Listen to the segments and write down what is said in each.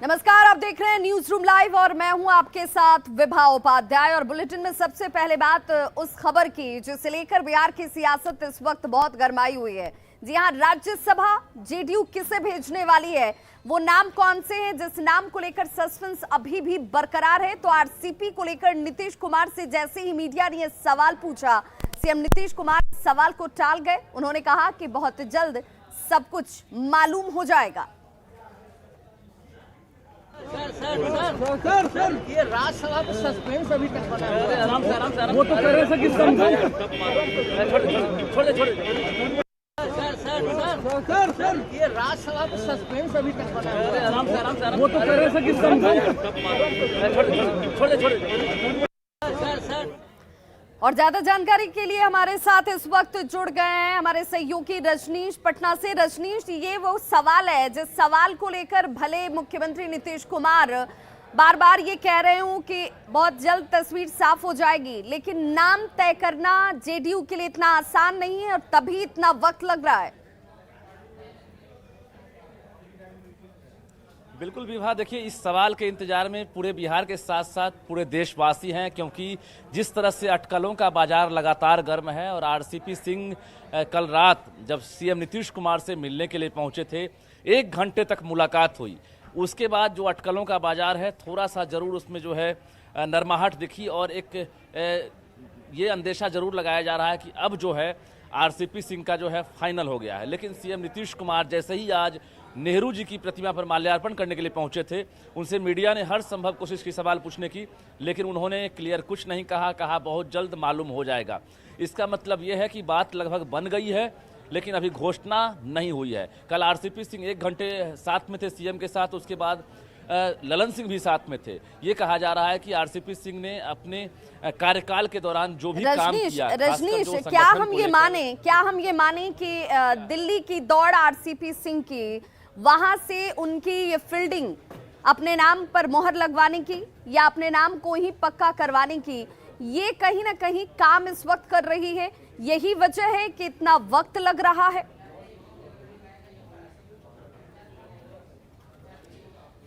नमस्कार, आप देख रहे हैं न्यूज रूम लाइव और मैं हूं आपके साथ विभा उपाध्याय। और बुलेटिन में सबसे पहले बात उस खबर की जिसे लेकर बिहार की सियासत इस वक्त बहुत गरमाई हुई है। जी हां, राज्यसभा जेडीयू किसे भेजने वाली है, वो नाम कौन से हैं जिस नाम को लेकर सस्पेंस अभी भी बरकरार है। तो आरसीपी को लेकर नीतीश कुमार से जैसे ही मीडिया ने यह सवाल पूछा, सीएम नीतीश कुमार सवाल को टाल गए। उन्होंने कहा कि बहुत जल्द सब कुछ मालूम हो जाएगा। सर, ये राज्यसभा में सस्पेंस अभी तक बना है। आराम से वो तो कह रहे थे कि सर, ये राज्यसभा में सस्पेंस अभी तक बना है। आराम से वो तो कह रहे थे कि और ज्यादा जानकारी के लिए हमारे साथ इस वक्त जुड़ गए हैं हमारे सहयोगी रजनीश पटना से। रजनीश, ये वो सवाल है जिस सवाल को लेकर भले मुख्यमंत्री नीतीश कुमार बार बार ये कह रहे हूं कि बहुत जल्द तस्वीर साफ हो जाएगी, लेकिन नाम तय करना जेडीयू के लिए इतना आसान नहीं है और तभी इतना वक्त लग रहा है। बिल्कुल विभा, देखिए इस सवाल के इंतजार में पूरे बिहार के साथ साथ पूरे देशवासी हैं, क्योंकि जिस तरह से अटकलों का बाजार लगातार गर्म है और आरसीपी सिंह कल रात जब सीएम नीतीश कुमार से मिलने के लिए पहुंचे थे, 1 घंटे तक मुलाकात हुई। उसके बाद जो अटकलों का बाजार है थोड़ा सा जरूर उसमें जो है नरमाहट दिखी और एक ये अंदेशा जरूर लगाया जा रहा है कि अब जो है आरसीपी सिंह का जो है फाइनल हो गया है। लेकिन सीएम नीतीश कुमार जैसे ही आज नेहरू जी की प्रतिमा पर माल्यार्पण करने के लिए पहुंचे थे, उनसे मीडिया ने हर संभव कोशिश की सवाल पूछने की, लेकिन उन्होंने क्लियर कुछ नहीं कहा बहुत जल्द मालूम हो जाएगा। इसका मतलब यह है कि बात लगभग बन गई है, लेकिन अभी घोषणा नहीं हुई है। कल आरसीपी सिंह 1 घंटे साथ में थे सीएम के साथ, उसके बाद ललन सिंह भी साथ में थे। ये कहा जा रहा है कि आरसीपी सिंह ने अपने कार्यकाल के दौरान जो भी काम किया, रजनीश, क्या हम ये माने कि दिल्ली की दौड़ आरसीपी सिंह की, वहां से उनकी ये फील्डिंग अपने नाम पर मोहर लगवाने की या अपने नाम को ही पक्का करवाने की, ये कहीं ना कहीं काम इस वक्त कर रही है, यही वजह है कि इतना वक्त लग रहा है?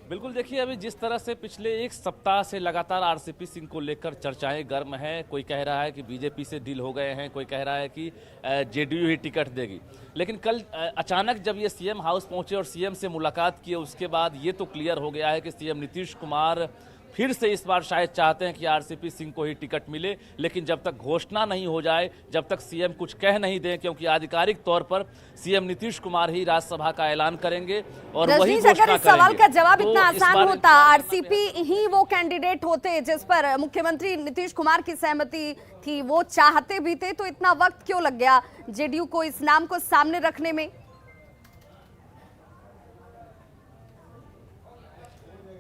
बिल्कुल, देखिए अभी जिस तरह से पिछले 1 सप्ताह से लगातार आरसीपी सिंह को लेकर चर्चाएं गर्म हैं। कोई कह रहा है कि बीजेपी से डील हो गए हैं, कोई कह रहा है कि जेडीयू ही टिकट देगी। लेकिन कल अचानक जब ये सीएम हाउस पहुंचे और सीएम से मुलाकात किए, उसके बाद ये तो क्लियर हो गया है कि सीएम नीतीश कुमार फिर से इस बार शायद चाहते हैं कि आरसीपी सिंह को ही टिकट मिले। लेकिन जब तक घोषणा नहीं हो जाए, जब तक सीएम कुछ कह नहीं दें, क्योंकि आधिकारिक तौर पर सीएम नीतीश कुमार ही राज्यसभा का ऐलान करेंगे और वही घोषणा अगर इस सवाल का जवाब तो इतना आसान होता, आरसीपी ही वो कैंडिडेट होते जिस पर मुख्यमंत्री नीतीश कुमार की सहमति थी, वो चाहते भी थे, तो इतना वक्त क्यों लग गया जेडीयू को इस नाम को सामने रखने में?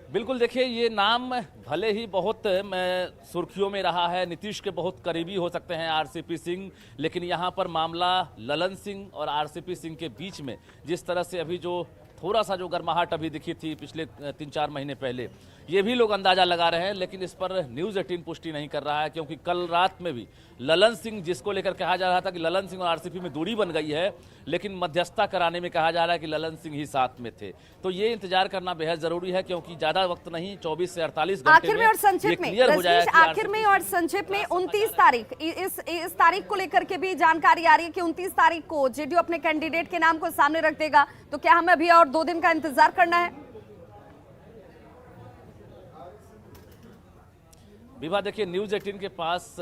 बिल्कुल, देखिए ये नाम भले ही बहुत सुर्खियों में रहा है, नीतीश के बहुत करीबी हो सकते हैं आरसीपी सिंह, लेकिन यहाँ पर मामला ललन सिंह और आरसीपी सिंह के बीच में जिस तरह से अभी जो थोड़ा सा जो गर्माहट अभी दिखी थी पिछले 3-4 महीने पहले, ये भी लोग अंदाजा लगा रहे हैं। लेकिन इस पर न्यूज़ 18 पुष्टि नहीं कर रहा है, क्योंकि कल रात में भी ललन सिंह, जिसको लेकर कहा जा रहा था कि ललन सिंह और आरसीपी में दूरी बन गई है, लेकिन मध्यस्थता कराने में कहा जा रहा है कि ललन सिंह ही साथ में थे। तो ये इंतजार करना बेहद जरूरी है, क्योंकि ज्यादा वक्त नहीं, 24 से 48 घंटे आखिर में और संक्षिप्त में क्लियर हो जाएगा। आखिर में और संक्षिप्त में 29 तारीख, इस तारीख को लेकर के भी जानकारी आ रही है कि 29 तारीख को जेडीयू अपने कैंडिडेट के नाम को सामने रख देगा। तो क्या हमें अभी और 2 दिन का इंतजार करना है? विभा, देखिए न्यूज़ 18 के पास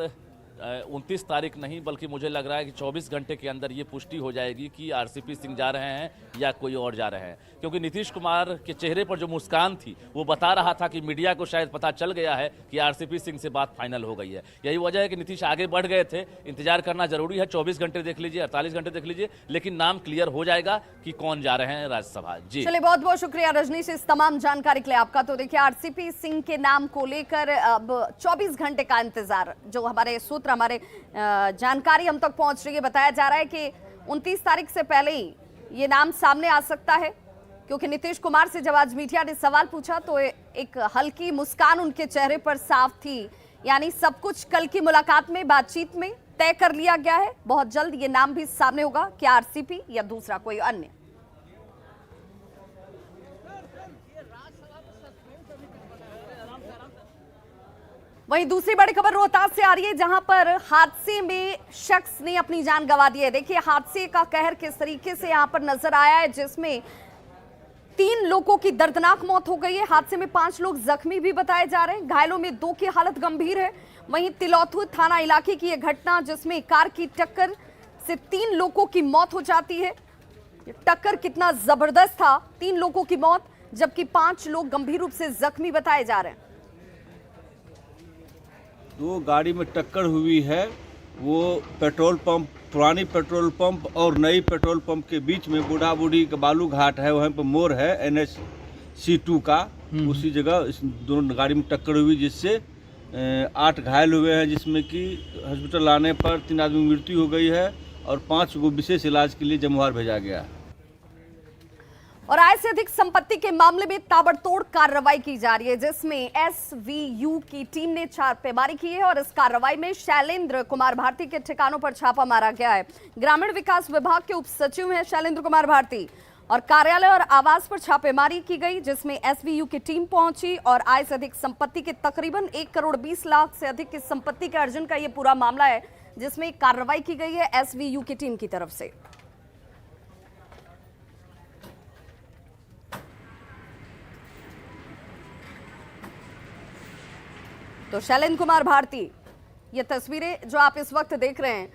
29 तारीख नहीं, बल्कि मुझे लग रहा है कि 24 घंटे के अंदर ये पुष्टि हो जाएगी कि आरसीपी सिंह जा रहे हैं या कोई और जा रहे हैं। क्योंकि नीतीश कुमार के चेहरे पर जो मुस्कान थी वो बता रहा था कि मीडिया को शायद पता चल गया है कि आरसीपी सिंह से बात फाइनल हो गई है। यही वजह है कि नीतीश आगे बढ़ गए थे। इंतजार करना जरूरी है, 24 घंटे देख लीजिए, 48 घंटे देख लीजिए, लेकिन नाम क्लियर हो जाएगा कि कौन जा रहे हैं राज्यसभा। जी चलिए, बहुत बहुत शुक्रिया रजनीश इस तमाम जानकारी के लिए आपका। तो देखिए, आरसीपी सिंह के नाम को लेकर अब 24 घंटे का इंतजार, जो हमारे सूत्र, हमारे जानकारी हम तक पहुंच रही है, बताया जा रहा है कि 29 तारीख से पहले ही ये नाम सामने आ सकता है। क्योंकि नीतीश कुमार से जब आज मीडिया ने सवाल पूछा तो एक हल्की मुस्कान उनके चेहरे पर साफ थी, यानी सब कुछ कल की मुलाकात में, बातचीत में तय कर लिया गया है। बहुत जल्द ये नाम भी सामने होगा कि आरसीपी या दूसरा कोई अन्य। वहीं दूसरी बड़ी खबर रोहतास से आ रही है, जहां पर हादसे में शख्स ने अपनी जान गंवा दी है। देखिए हादसे का कहर किस तरीके से यहां पर नजर आया है, जिसमें 3 लोगों की दर्दनाक मौत हो गई है। हादसे में 5 लोग जख्मी भी बताए जा रहे हैं। घायलों में 2 की हालत गंभीर है। वहीं तिलौथू थाना इलाके की यह घटना, जिसमें कार की टक्कर से 3 लोगों की मौत हो जाती है। टक्कर कितना जबरदस्त था, 3 लोगों की मौत, जबकि 5 लोग गंभीर रूप से जख्मी बताए जा रहे हैं। 2 गाड़ी में टक्कर हुई है। वो पेट्रोल पंप, पुरानी पेट्रोल पंप और नई पेट्रोल पंप के बीच में बूढ़ा बूढ़ी का बालू घाट है, वहाँ पर मोड़ है NH-C2 का, उसी जगह इस दोनों गाड़ी में टक्कर हुई, जिससे 8 घायल हुए हैं, जिसमें कि हॉस्पिटल आने पर 3 आदमी की मृत्यु हो गई है और 5 को विशेष इलाज के लिए जमुहार भेजा गया। और आय से अधिक संपत्ति के मामले में ताबड़तोड़ कार्रवाई की जा रही है, जिसमें SVU की टीम ने छापेमारी की है और इस कार्रवाई में शैलेंद्र कुमार भारती के ठिकानों पर छापा मारा गया है। ग्रामीण विकास विभाग के उप सचिव हैं शैलेंद्र कुमार भारती, और कार्यालय और आवास पर छापेमारी की गई, जिसमें SVU की टीम पहुंची और आय से अधिक संपत्ति के तकरीबन 1 करोड़ 20 लाख से अधिक की संपत्ति के अर्जन का यह पूरा मामला है, जिसमें कार्रवाई की गई है SVU की टीम की तरफ से। तो शैलेंद्र कुमार भारती, ये तस्वीरें जो आप इस वक्त देख रहे हैं,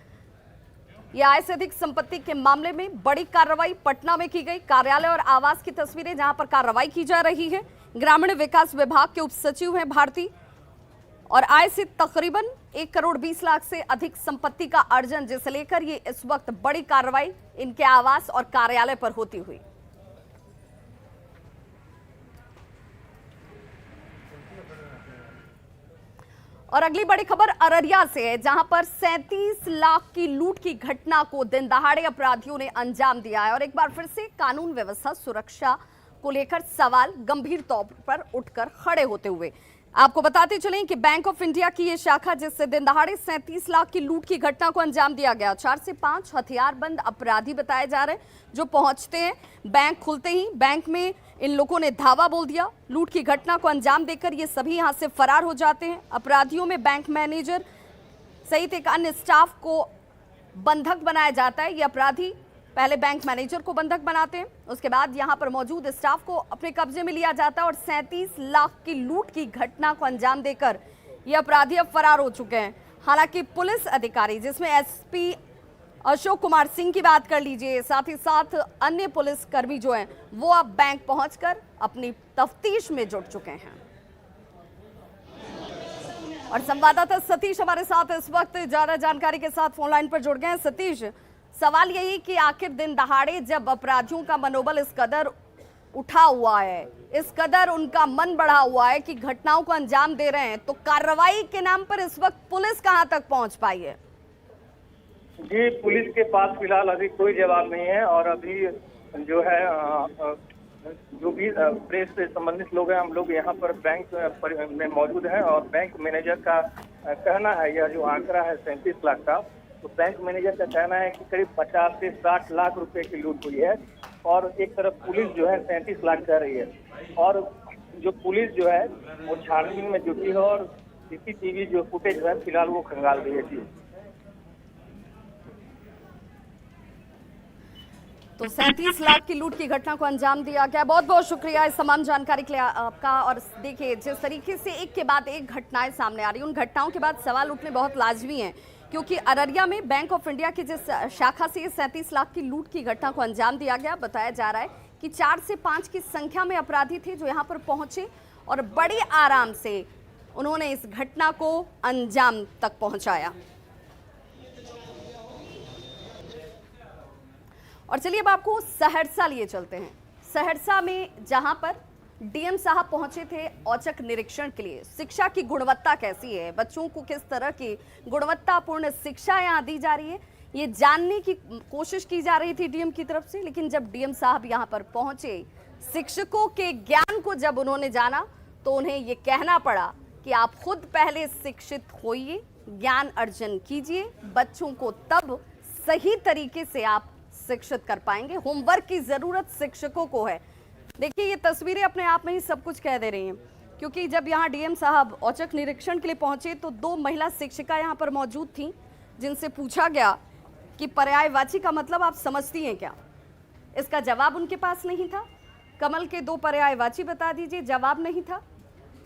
ये आय से अधिक संपत्ति के मामले में बड़ी कार्रवाई पटना में की गई। कार्यालय और आवास की तस्वीरें जहां पर कार्रवाई की जा रही है। ग्रामीण विकास विभाग के उप सचिव हैं भारती, और आय से तकरीबन 1 करोड़ 20 लाख से अधिक संपत्ति का अर्जन, जिसे लेकर ये इस वक्त बड़ी कार्रवाई इनके आवास और कार्यालय पर होती हुई। और अगली बड़ी खबर अररिया से है, जहां पर 37 लाख की लूट की घटना को दिन दहाड़े अपराधियों ने अंजाम दिया है। और एक बार फिर से कानून व्यवस्था सुरक्षा को लेकर सवाल गंभीर तौर पर उठकर खड़े होते हुए आपको बताते चलें कि बैंक ऑफ इंडिया की यह शाखा, जिससे दिन दहाड़े 37 लाख की लूट की घटना को अंजाम दिया गया। 4 से 5 हथियारबंद अपराधी बताए जा रहे हैं, जो पहुंचते हैं बैंक खुलते ही बैंक में इन लोगों ने धावा बोल दिया। लूट की घटना को अंजाम देकर ये सभी यहां से फरार हो जाते हैं। अपराधियों में बैंक मैनेजर सहित एक अन्य स्टाफ को बंधक बनाया जाता है। ये अपराधी पहले बैंक मैनेजर को बंधक बनाते हैं, उसके बाद यहां पर मौजूद स्टाफ को अपने कब्जे में लिया जाता है और 37 लाख की लूट की घटना को अंजाम देकर ये अपराधी अब फरार हो चुके हैं। हालांकि पुलिस अधिकारी, जिसमें SP अशोक कुमार सिंह की बात कर लीजिए, साथ ही साथ अन्य पुलिसकर्मी जो हैं, वो अब बैंक पहुंचकर अपनी तफ्तीश में जुट चुके हैं। और संवाददाता सतीश हमारे साथ इस वक्त ज्यादा जानकारी के साथ फोन लाइन पर जुड़ गए हैं। सतीश, सवाल यही कि आखिर दिन दहाड़े जब अपराधियों का मनोबल इस कदर उठा हुआ है, इस कदर उनका मन बढ़ा हुआ है कि घटनाओं को अंजाम दे रहे हैं, तो कार्रवाई के नाम पर इस वक्त पुलिस कहां तक पहुंच पाई है? जी, पुलिस के पास फिलहाल अभी कोई जवाब नहीं है, और अभी जो है जो भी प्रेस से संबंधित लोग हैं, हम लोग यहाँ पर बैंक में मौजूद हैं, और बैंक मैनेजर का कहना है, यह जो आंकड़ा है 37 लाख का, तो बैंक मैनेजर का कहना है कि करीब 50 से 60 लाख रुपए की लूट हुई है। और एक तरफ पुलिस जो है 37 लाख कह रही है, और जो पुलिस जो है वो छानबीन में जुटी है, और CCTV जो फुटेज है फिलहाल वो खंगाल रही है। जी, तो 37 लाख की लूट की घटना को अंजाम दिया गया। बहुत बहुत शुक्रिया इस तमाम जानकारी के लिए आपका। और देखिए, जिस तरीके से एक के बाद एक घटनाएं सामने आ रही हैं, उन घटनाओं के बाद सवाल उठने बहुत लाजमी हैं, क्योंकि अररिया में बैंक ऑफ इंडिया की जिस शाखा से 37 लाख की लूट की घटना को अंजाम दिया गया, बताया जा रहा है कि 4 से 5 की संख्या में अपराधी थे जो यहाँ पर पहुंचे और बड़ी आराम से उन्होंने इस घटना को अंजाम तक पहुंचाया। और चलिए अब आपको सहरसा लिए चलते हैं। सहरसा में जहां पर DM साहब पहुंचे थे औचक निरीक्षण के लिए, शिक्षा की गुणवत्ता कैसी है, बच्चों को किस तरह की गुणवत्तापूर्ण शिक्षा यहां दी जा रही है, ये जानने की कोशिश की जा रही थी DM की तरफ से। लेकिन जब DM साहब यहां पर पहुंचे, शिक्षकों के ज्ञान को जब उन्होंने जाना, तो उन्हें ये कहना पड़ा कि आप खुद पहले शिक्षित होइए, ज्ञान अर्जन कीजिए, बच्चों को तब सही तरीके से आप शिक्षित कर पाएंगे। होमवर्क की जरूरत शिक्षकों को है। देखिए, ये तस्वीरें अपने आप में ही सब कुछ कह दे रही हैं। क्योंकि जब यहाँ डीएम साहब औचक निरीक्षण के लिए पहुंचे तो 2 महिला शिक्षिका यहाँ पर मौजूद थीं, जिनसे पूछा गया कि पर्यायवाची का मतलब आप समझती हैं क्या। इसका जवाब उनके पास नहीं था। कमल के 2 पर्यायवाची बता दीजिए, जवाब नहीं था।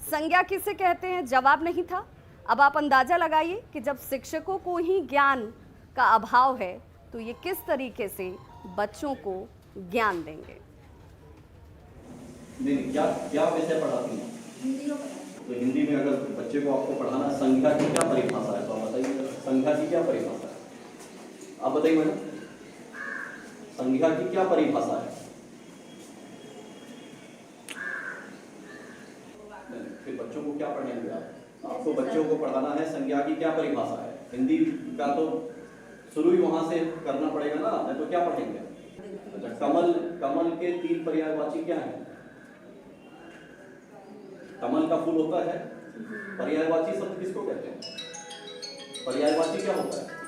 संज्ञा किसे कहते हैं, जवाब नहीं था। अब आप अंदाजा लगाइए कि जब शिक्षकों को ही ज्ञान का अभाव है तो ये किस तरीके से बच्चों को ज्ञान देंगे। नहीं, क्या विषय पढ़ाती हैं? तो हिंदी में अगर बच्चे को आपको पढ़ाना, संख्या की क्या परिभाषा है तो आप बताइए, संख्या की क्या परिभाषा है? आप बताइए मैडम, संख्या की क्या परिभाषा है? फिर बच्चों को क्या पढ़ाएंगे आप? आपको बच्चों को पढ़ाना है, संख्या की क्या परिभाषा है? हिंदी का तो शुरू ही वहां से करना पड़ेगा ना, नहीं तो क्या पढ़ेंगे? अच्छा, कमल के 3 पर्यायवाची क्या है? कमल का फूल होता है। पर्यायवाची शब्द किसको कहते हैं? पर्यायवाची क्या होता है?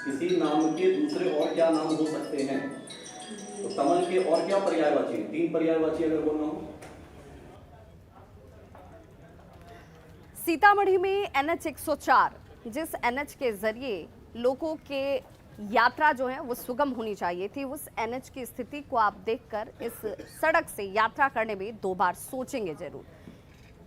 किसी नाम के दूसरे और क्या नाम हो सकते हैं? तो कमल के और क्या पर्यायवाची? 3 पर्यायवाची अगर बोलना हो। सीतामढ़ी में NH 104, जिस NH के जरिए लोगों के यात्रा जो है वो सुगम होनी चाहिए थी, उस NH की स्थिति को आप देखकर इस सड़क से यात्रा करने में 2 बार सोचेंगे जरूर,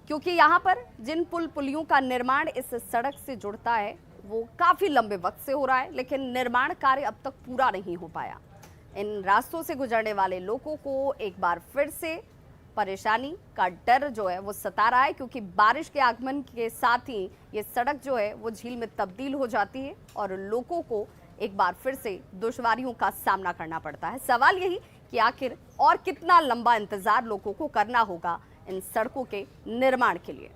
क्योंकि यहाँ पर जिन पुल पुलियों का निर्माण इस सड़क से जुड़ता है वो काफ़ी लंबे वक्त से हो रहा है, लेकिन निर्माण कार्य अब तक पूरा नहीं हो पाया। इन रास्तों से गुजरने वाले लोगों को एक बार फिर से परेशानी का डर जो है वो सता रहा है, क्योंकि बारिश के आगमन के साथ ही ये सड़क जो है वो झील में तब्दील हो जाती है और लोगों को एक बार फिर से दुश्वारियों का सामना करना पड़ता है। सवाल यही कि आखिर और कितना लंबा इंतजार लोगों को करना होगा इन सड़कों के निर्माण के लिए।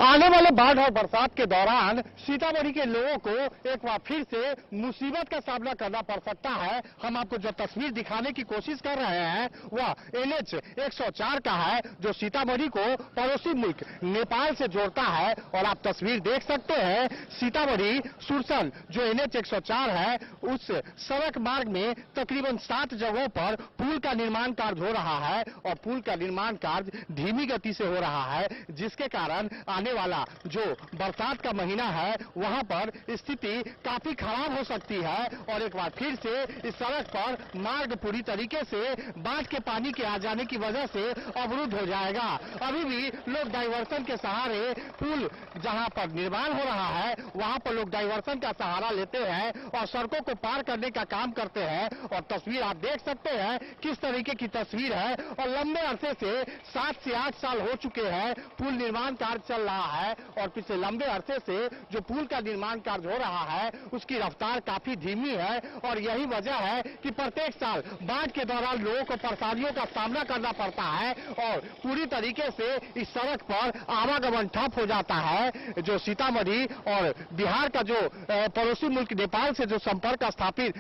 आने वाले बाढ़ और बरसात के दौरान सीतामढ़ी के लोगों को एक बार फिर से मुसीबत का सामना करना पड़ सकता है। हम आपको जो तस्वीर दिखाने की कोशिश कर रहे हैं वह NH 104 का है, जो सीतामढ़ी को पड़ोसी मुल्क नेपाल से जोड़ता है। और आप तस्वीर देख सकते हैं, सीतामढ़ी सुरसल जो NH 104 है, उस सड़क मार्ग में तकरीबन 7 जगहों पर पुल का निर्माण कार्य हो रहा है और पुल का निर्माण कार्य धीमी गति से हो रहा है, जिसके कारण आने वाला जो बरसात का महीना है वहां पर स्थिति काफी खराब हो सकती है। और एक बार फिर से इस सड़क पर मार्ग पूरी तरीके से बाढ़ के पानी के आ जाने की वजह से अवरुद्ध हो जाएगा। अभी भी लोग डाइवर्सन के सहारे, पुल जहां पर निर्माण हो रहा है वहां पर लोग डाइवर्सन का सहारा लेते हैं और सड़कों को पार करने का काम करते हैं। और तस्वीर आप देख सकते हैं किस तरीके की तस्वीर है। और लंबे अरसे से 7 से 8 साल हो चुके हैं पुल निर्माण कार्य चल रहा है और पिछले लंबे अरसे से जो पुल का निर्माण कार्य हो रहा है उसकी रफ्तार काफी धीमी है। और यही वजह है कि प्रत्येक साल बाढ़ के दौरान लोगों को परेशानियों का सामना करना पड़ता है और पूरी तरीके से इस सड़क पर आवागमन ठप हो जाता है। जो सीतामढ़ी और बिहार का जो पड़ोसी मुल्क नेपाल से जो संपर्क स्थापित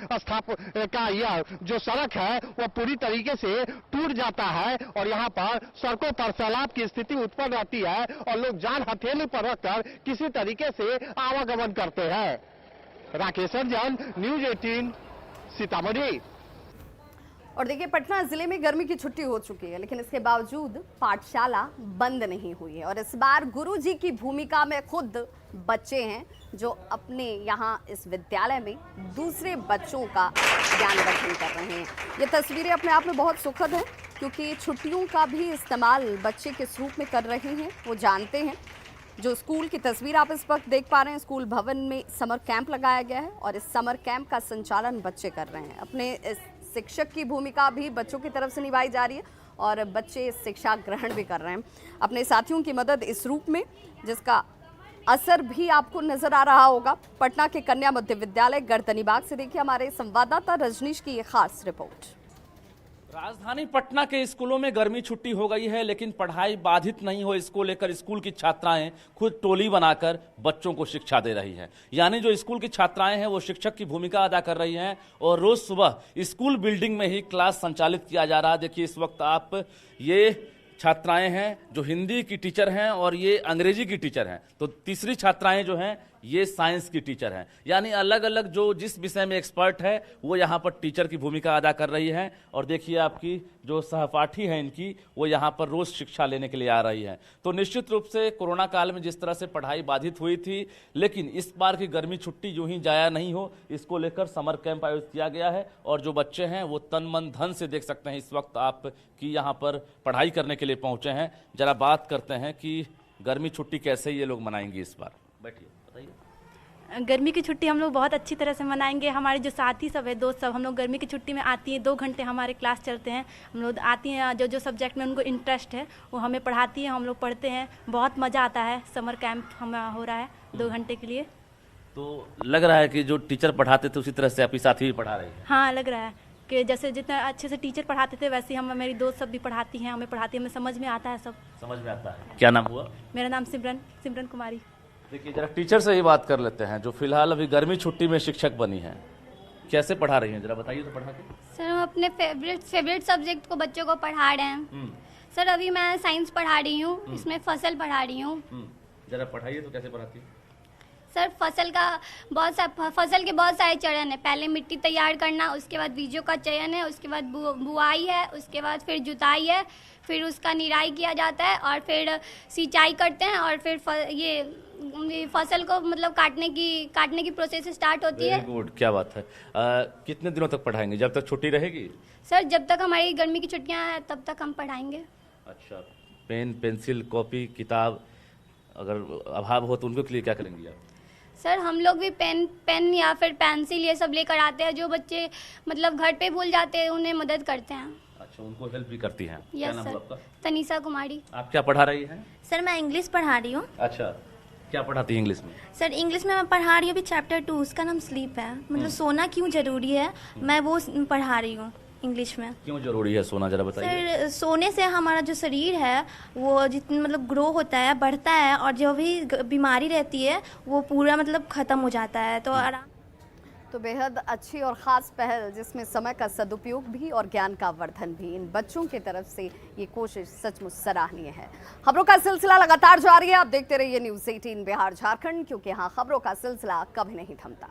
का यह जो सड़क है वह पूरी तरीके से टूट जाता है और यहाँ पर सड़कों पर सैलाब की स्थिति उत्पन्न रहती है और लोग जान हथेली पर रखकर किसी तरीके से आवागमन करते हैं। राकेश रंजन, न्यूज 18, सीतामढ़ी। और देखिए, पटना जिले में गर्मी की छुट्टी हो चुकी है, लेकिन इसके बावजूद पाठशाला बंद नहीं हुई है। और इस बार गुरुजी की भूमिका में खुद बच्चे हैं जो अपने यहाँ इस विद्यालय में दूसरे बच्चों का ज्ञानवर्धन कर रहे हैं। ये तस्वीरें अपने आप में बहुत सुखद हैं, क्योंकि छुट्टियों का भी इस्तेमाल बच्चे किस रूप में कर रहे हैं वो जानते हैं। जो स्कूल की तस्वीर आप इस वक्त देख पा रहे हैं, स्कूल भवन में समर कैंप लगाया गया है और इस समर कैंप का संचालन बच्चे कर रहे हैं। अपने इस शिक्षक की भूमिका भी बच्चों की तरफ से निभाई जा रही है और बच्चे शिक्षा ग्रहण भी कर रहे हैं अपने साथियों की मदद इस रूप में, जिसका असर भी आपको नजर आ रहा होगा। पटना के कन्या मध्य विद्यालय गर्दनीबाग से देखिए हमारे संवाददाता रजनीश की ये खास रिपोर्ट। राजधानी पटना के स्कूलों में गर्मी छुट्टी हो गई है, लेकिन पढ़ाई बाधित नहीं हो इसको लेकर स्कूल की छात्राएं खुद टोली बनाकर बच्चों को शिक्षा दे रही हैं। यानी जो स्कूल की छात्राएं हैं वो शिक्षक की भूमिका अदा कर रही हैं और रोज सुबह स्कूल बिल्डिंग में ही क्लास संचालित किया जा रहा है। देखिए इस वक्त आप, ये छात्राएं हैं जो हिंदी की टीचर हैं और ये अंग्रेजी की टीचर हैं। तो तीसरी छात्राएं जो हैं ये साइंस की टीचर हैं। यानी अलग अलग जो जिस विषय में एक्सपर्ट है वो यहाँ पर टीचर की भूमिका अदा कर रही हैं। और देखिए आपकी जो सहपाठी हैं इनकी, वो यहाँ पर रोज शिक्षा लेने के लिए आ रही हैं। तो निश्चित रूप से कोरोना काल में जिस तरह से पढ़ाई बाधित हुई थी, लेकिन इस बार की गर्मी छुट्टी यूं ही जाया नहीं हो, इसको लेकर समर कैंप आयोजित किया गया है। और जो बच्चे हैं वो तन मन धन से देख सकते हैं इस वक्त आप कि यहाँ पर पढ़ाई करने के लिए पहुंचे हैं। जरा बात करते हैं कि गर्मी छुट्टी कैसे ये लोग मनाएंगे इस बार। बैठिए, बताइए। गर्मी की छुट्टी हम लोग बहुत अच्छी तरह से मनाएंगे। हमारे जो साथी सब है, दोस्त सब, हम लोग गर्मी की छुट्टी में आती हैं। 2 घंटे हमारे क्लास चलते हैं। हम लोग आती हैं, जो जो सब्जेक्ट में उनको इंटरेस्ट है वो हमें पढ़ाती है, हम लोग पढ़ते हैं। बहुत मज़ा आता है। समर कैंप हमारा हो रहा है 2 घंटे के लिए। तो लग रहा है कि जो टीचर पढ़ाते थे उसी तरह से आपकी साथी भी पढ़ा रही है। हाँ, लग रहा है कि जैसे जितना अच्छे से टीचर पढ़ाते थे वैसे ही हम, मेरी दोस्त सब भी पढ़ाती हैं, हमें पढ़ाती है, हमें समझ में आता है सब। समझ में आता है। क्या नाम हुआ? मेरा नाम सिमरन कुमारी। देखिए जरा टीचर से ही बात कर लेते हैं जो फिलहाल अभी गर्मी छुट्टी में शिक्षक बनी हैं। कैसे पढ़ा रही हैं, जरा बताइए तो पढ़ा के। सर, हम अपने फेवरेट सब्जेक्ट को बच्चों को पढ़ा रहे हैं। सर, अभी मैं साइंस पढ़ा रही हूँ, इसमें फसल पढ़ा रही हूँ। जरा पढ़ाइए तो कैसे पढ़ाती है? सर, फसल के बहुत सारे चरण है। पहले मिट्टी तैयार करना, उसके बाद बीजों का चयन है, उसके बाद बुआई है, उसके बाद फिर जुताई है, फिर उसका निराई किया जाता है और फिर सिंचाई करते हैं और फिर ये फसल को मतलब काटने की प्रोसेस स्टार्ट होती है। वेरी गुड, क्या बात है। कितने दिनों तक पढ़ाएंगे, जब तक छुट्टी रहेगी? सर, जब तक हमारी गर्मी की छुट्टियां हैं तब तक हम पढ़ाएंगे। अच्छा, पेन, पेंसिल, कॉपी, किताब अगर अभाव हो तो उनको के लिए क्या करेंगी आप? सर, हम लोग भी पेन या फिर पेंसिल ये सब लेकर आते हैं। जो बच्चे मतलब घर पे भूल जाते हैं उन्हें मदद करते हैं। अच्छा, उनको हेल्प भी करती हैं। क्या यस नाम सर, हुआ आपका? तनीषा कुमारी। आप क्या पढ़ा रही हैं? सर, मैं इंग्लिश पढ़ा रही हूँ। अच्छा, क्या पढ़ाती है इंग्लिश में? सर, इंग्लिश में मैं पढ़ा रही हूँ अभी चैप्टर 2, उसका नाम स्लीप है। मतलब सोना क्यों जरूरी है, मैं वो पढ़ा रही हूँ इंग्लिश में। क्यों जरूरी है सोना, जरा बताइए। सर, सोने से हमारा जो शरीर है वो जितना मतलब ग्रो होता है, बढ़ता है, और जो भी बीमारी रहती है वो पूरा मतलब ख़त्म हो जाता है। तो आराम। तो बेहद अच्छी और ख़ास पहल जिसमें समय का सदुपयोग भी और ज्ञान का वर्धन भी, इन बच्चों की तरफ से ये कोशिश सचमुच सराहनीय है। खबरों का सिलसिला लगातार जारी है। आप देखते रहिए न्यूज़ 18 बिहार झारखंड, क्योंकि यहाँ खबरों का सिलसिला कभी नहीं थमता।